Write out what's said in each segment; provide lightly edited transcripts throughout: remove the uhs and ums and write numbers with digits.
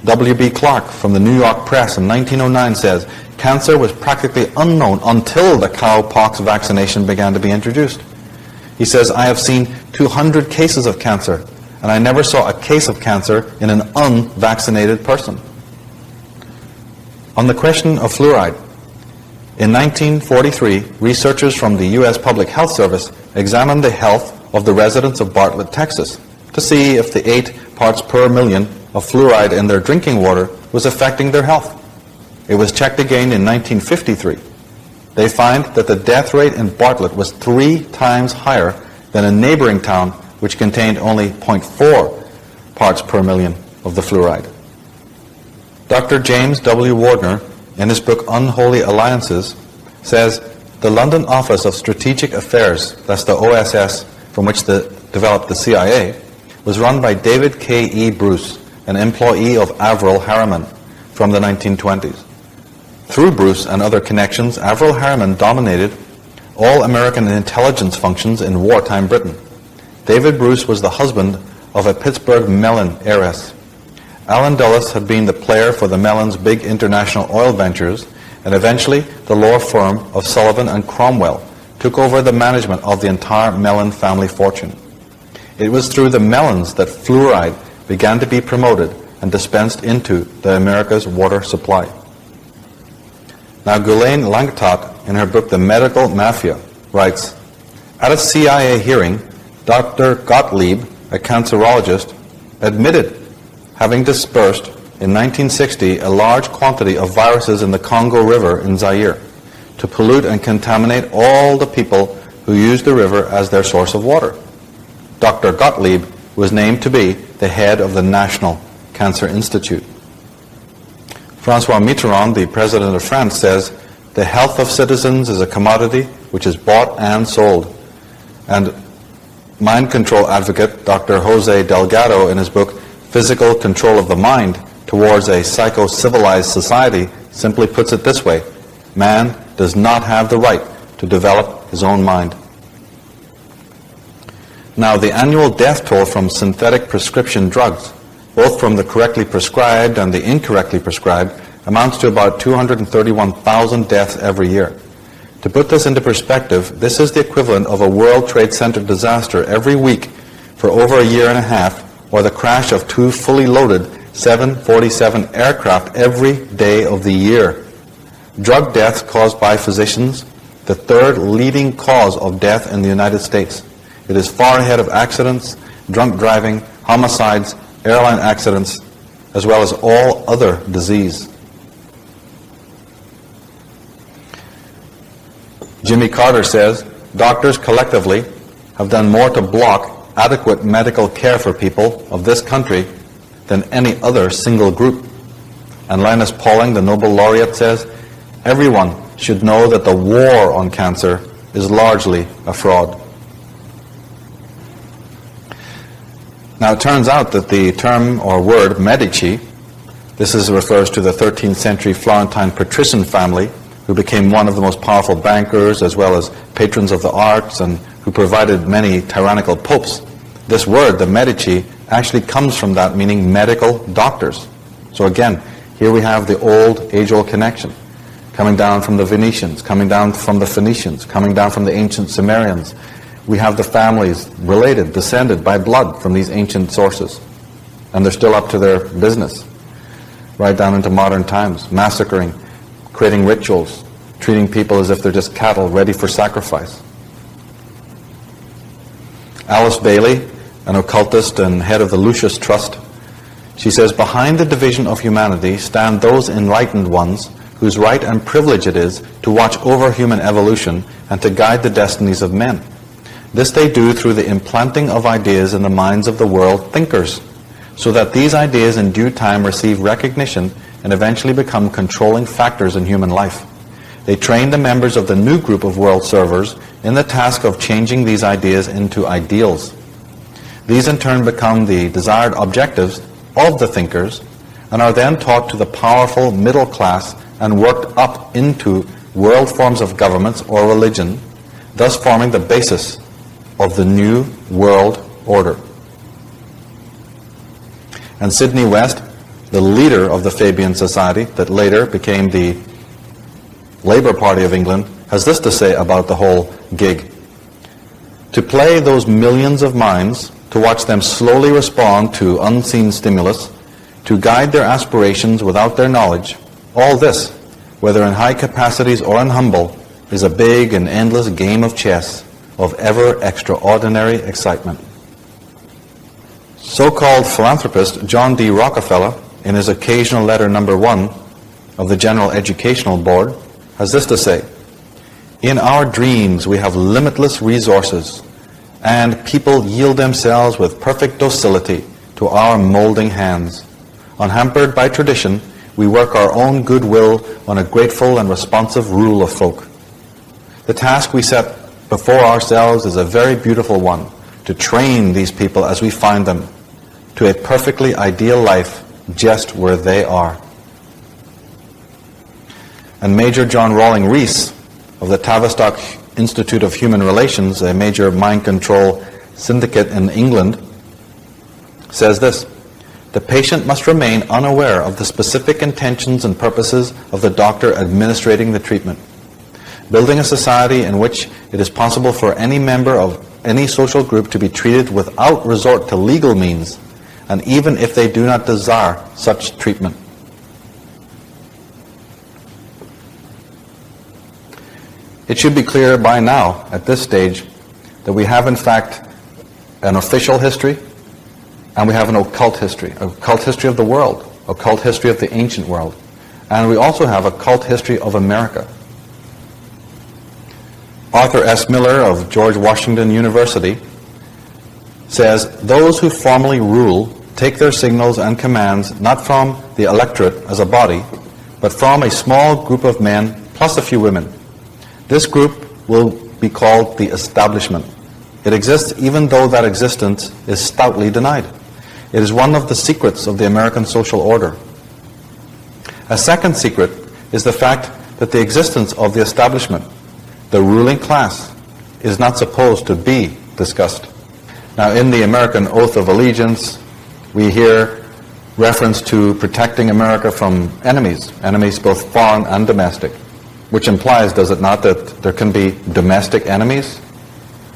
W.B. Clark from the New York Press in 1909 says, cancer was practically unknown until the cowpox vaccination began to be introduced. He says, I have seen 200 cases of cancer, and I never saw a case of cancer in an unvaccinated person. On the question of fluoride, in 1943, researchers from the U.S. Public Health Service examined the health of the residents of Bartlett, Texas, to see if the 8 parts per million of fluoride in their drinking water was affecting their health. It was checked again in 1953. They find that the death rate in Bartlett was 3 times higher than a neighboring town which contained only 0.4 parts per million of the fluoride. Dr. James W. Wardner, in his book Unholy Alliances, says the London Office of Strategic Affairs, that's the OSS from which developed the CIA, was run by David K. E. Bruce, an employee of Averell Harriman from the 1920s. Through Bruce and other connections, Averell Harriman dominated all American intelligence functions in wartime Britain. David Bruce was the husband of a Pittsburgh Mellon heiress. Allen Dulles had been the player for the Mellons' big international oil ventures, and eventually the law firm of Sullivan and Cromwell took over the management of the entire Mellon family fortune. It was through the Mellons that fluoride began to be promoted and dispensed into the America's water supply. Now, Ghislaine Langtot, in her book The Medical Mafia, writes, at a CIA hearing, Dr. Gottlieb, a cancerologist, admitted having dispersed in 1960 a large quantity of viruses in the Congo River in Zaire to pollute and contaminate all the people who used the river as their source of water. Dr. Gottlieb was named to be the head of the National Cancer Institute. Francois Mitterrand, the president of France, says, the health of citizens is a commodity which is bought and sold. And mind control advocate Dr. Jose Delgado, in his book Physical Control of the Mind Towards a Psycho-Civilized Society, simply puts it this way: man does not have the right to develop his own mind. Now, the annual death toll from synthetic prescription drugs, both from the correctly prescribed and the incorrectly prescribed, amounts to about 231,000 deaths every year. To put this into perspective, this is the equivalent of a World Trade Center disaster every week for over a year and a half, or the crash of 2 fully loaded 747 aircraft every day of the year. Drug deaths caused by physicians, the 3rd leading cause of death in the United States. It is far ahead of accidents, drunk driving, homicides, airline accidents, as well as all other disease. Jimmy Carter says, doctors collectively have done more to block adequate medical care for people of this country than any other single group. And Linus Pauling, the Nobel laureate, says, everyone should know that the war on cancer is largely a fraud. Now, it turns out that the term or word Medici, refers to the 13th century Florentine patrician family who became one of the most powerful bankers as well as patrons of the arts and who provided many tyrannical popes. This word, the Medici, actually comes from that, meaning medical doctors. So again, here we have the age-old connection, coming down from the Venetians, coming down from the Phoenicians, coming down from the ancient Sumerians. We have the families related, descended by blood from these ancient sources. And they're still up to their business, right down into modern times, massacring, creating rituals, treating people as if they're just cattle ready for sacrifice. Alice Bailey, an occultist and head of the Lucius Trust, she says, behind the division of humanity stand those enlightened ones whose right and privilege it is to watch over human evolution and to guide the destinies of men. This they do through the implanting of ideas in the minds of the world thinkers, so that these ideas in due time receive recognition and eventually become controlling factors in human life. They train the members of the new group of world servers in the task of changing these ideas into ideals. These in turn become the desired objectives of the thinkers and are then taught to the powerful middle class and worked up into world forms of governments or religion, thus forming the basis of the new world order. And Sidney West, the leader of the Fabian Society, that later became the Labour Party of England, has this to say about the whole gig. To play those millions of minds, to watch them slowly respond to unseen stimulus, to guide their aspirations without their knowledge, all this, whether in high capacities or in humble, is a big and endless game of chess of ever extraordinary excitement. So-called philanthropist John D. Rockefeller, in his occasional letter number 1 of the General Educational Board, has this to say: "In our dreams we have limitless resources, and people yield themselves with perfect docility to our molding hands. Unhampered by tradition, we work our own goodwill on a grateful and responsive rule of folk. The task we set before ourselves is a very beautiful one, to train these people as we find them to a perfectly ideal life just where they are." And Major John Rawling Rees of the Tavistock Institute of Human Relations, a major mind control syndicate in England, says this: "The patient must remain unaware of the specific intentions and purposes of the doctor administrating the treatment. Building a society in which it is possible for any member of any social group to be treated without resort to legal means, and even if they do not desire such treatment." It should be clear by now, at this stage, that we have in fact an official history and we have an occult history of the world, occult history of the ancient world, and we also have a cult history of America. Arthur S. Miller of George Washington University says, "Those who formally rule take their signals and commands not from the electorate as a body, but from a small group of men plus a few women. This group will be called the establishment. It exists even though that existence is stoutly denied. It is one of the secrets of the American social order. A second secret is the fact that the existence of the establishment, the ruling class, is not supposed to be discussed." Now, in the American Oath of Allegiance, we hear reference to protecting America from enemies both foreign and domestic, which implies, does it not, that there can be domestic enemies?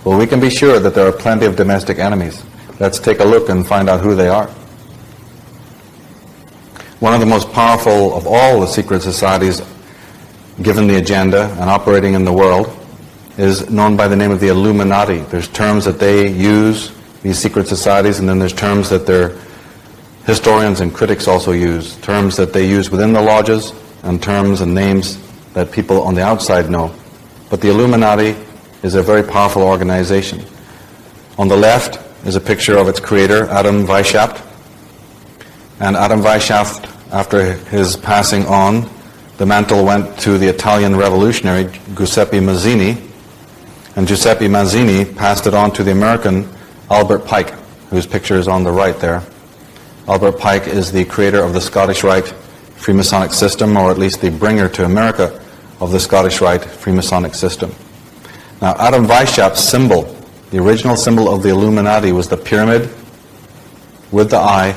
Well, we can be sure that there are plenty of domestic enemies. Let's take a look and find out who they are. One of the most powerful of all the secret societies, given the agenda and operating in the world, is known by the name of the Illuminati. There's terms that they use, these secret societies, and then there's terms that their historians and critics also use, terms that they use within the lodges and terms and names that people on the outside know. But the Illuminati is a very powerful organization. On the left is a picture of its creator, Adam Weishaupt. And Adam Weishaupt, after his passing on, the mantle went to the Italian revolutionary Giuseppe Mazzini, and Giuseppe Mazzini passed it on to the American Albert Pike, whose picture is on the right there. Albert Pike is the creator of the Scottish Rite Freemasonic system, or at least the bringer to America of the Scottish Rite Freemasonic system. Now, Adam Weishaupt's symbol, the original symbol of the Illuminati, was the pyramid with the eye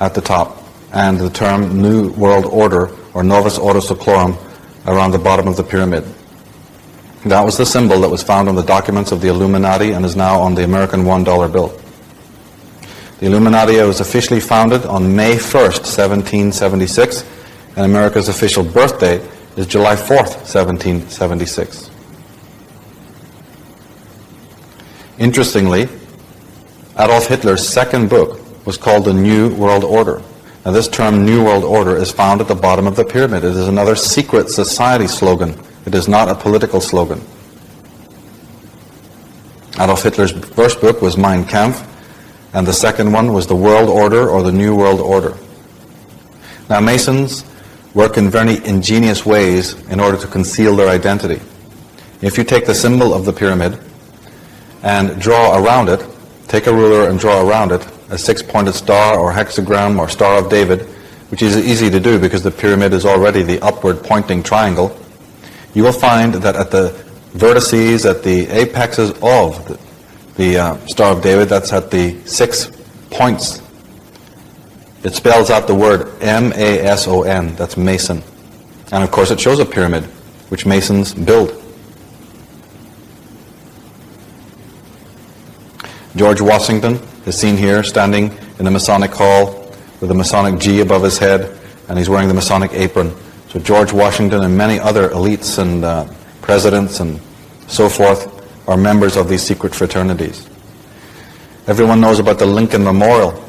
at the top, and the term New World Order, or Novus Ordo Seclorum, around the bottom of the pyramid. That was the symbol that was found on the documents of the Illuminati and is now on the American $1 bill. The Illuminati was officially founded on May 1st, 1776, and America's official birthday is July 4th, 1776. Interestingly, Adolf Hitler's second book was called The New World Order. Now, this term New World Order is found at the bottom of the pyramid. It is another secret society slogan. It is not a political slogan. Adolf Hitler's first book was Mein Kampf, and the second one was The World Order, or The New World Order. Now, Masons work in very ingenious ways in order to conceal their identity. If you take the symbol of the pyramid and draw around it, take a ruler and draw around it a six-pointed star or hexagram or Star of David, which is easy to do because the pyramid is already the upward pointing triangle, you will find that at the vertices, at the apexes of the Star of David, that's at the 6 points It spells out the word M-A-S-O-N, that's Mason. And of course it shows a pyramid, which Masons build. George Washington is seen here standing in the Masonic Hall with a Masonic G above his head, and he's wearing the Masonic apron. So George Washington and many other elites and presidents and so forth are members of these secret fraternities. Everyone knows about the Lincoln Memorial,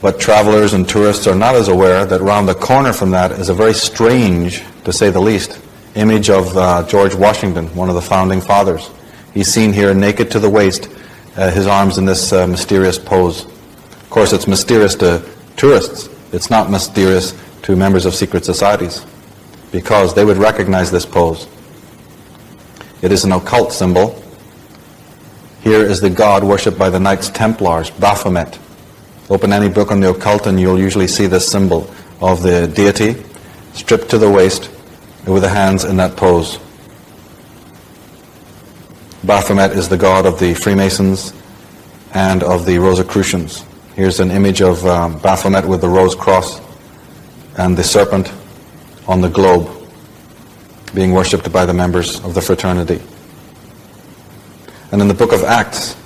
but travelers and tourists are not as aware that round the corner from that is a very strange, to say the least, image of George Washington, one of the founding fathers. He's seen here naked to the waist, his arms in this mysterious pose. Of course, it's mysterious to tourists. It's not mysterious to members of secret societies, because they would recognize this pose. It is an occult symbol. Here is the god worshipped by the Knights Templars, Baphomet. Open any book on the occult and you'll usually see this symbol of the deity, stripped to the waist, with the hands in that pose. Baphomet is the god of the Freemasons and of the Rosicrucians. Here's an image of Baphomet with the rose cross and the serpent on the globe, being worshipped by the members of the fraternity. And in the book of Acts,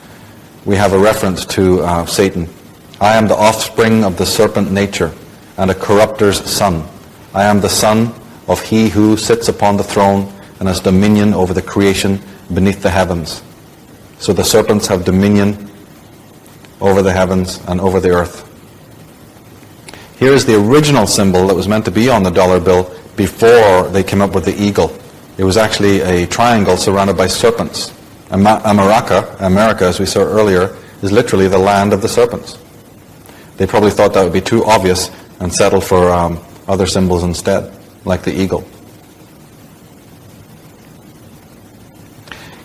we have a reference to Satan. I am the offspring of the serpent nature and a corrupter's son. I am the son of he who sits upon the throne and has dominion over the creation beneath the heavens. So the serpents have dominion over the heavens and over the earth. Here is the original symbol that was meant to be on the dollar bill before they came up with the eagle. It was actually a triangle surrounded by serpents. America, as we saw earlier, is literally the land of the serpents. They probably thought that would be too obvious and settled for other symbols instead, like the eagle.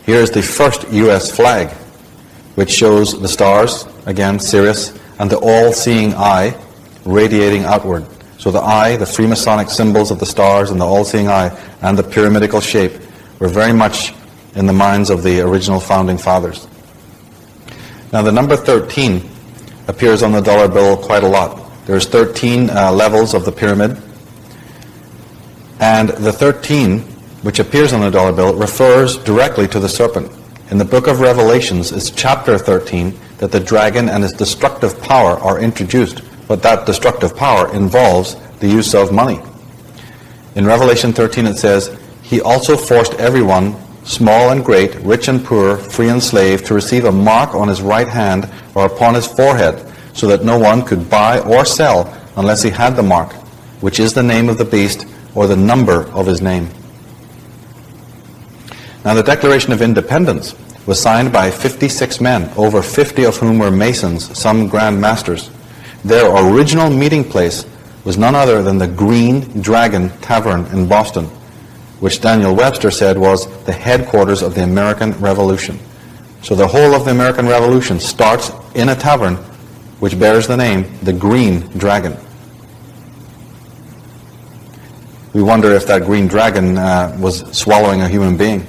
Here is the first U.S. flag, which shows the stars, again Sirius, and the all-seeing eye radiating outward. So the eye, the Freemasonic symbols of the stars and the all-seeing eye and the pyramidical shape were very much in the minds of the original founding fathers. Now the number 13 appears on the dollar bill quite a lot. There's 13 levels of the pyramid, and the 13 which appears on the dollar bill refers directly to the serpent. In the book of Revelations, it's chapter 13 that the dragon and his destructive power are introduced, but that destructive power involves the use of money. In Revelation 13 it says, "He also forced everyone, small and great, rich and poor, free and slave, to receive a mark on his right hand or upon his forehead, so that no one could buy or sell unless he had the mark, which is the name of the beast or the number of his name." Now the Declaration of Independence was signed by 56 men, over 50 of whom were Masons, some Grand Masters. Their original meeting place was none other than the Green Dragon Tavern in Boston, which Daniel Webster said was the headquarters of the American Revolution. So the whole of the American Revolution starts in a tavern which bears the name the Green Dragon. We wonder if that green dragon was swallowing a human being.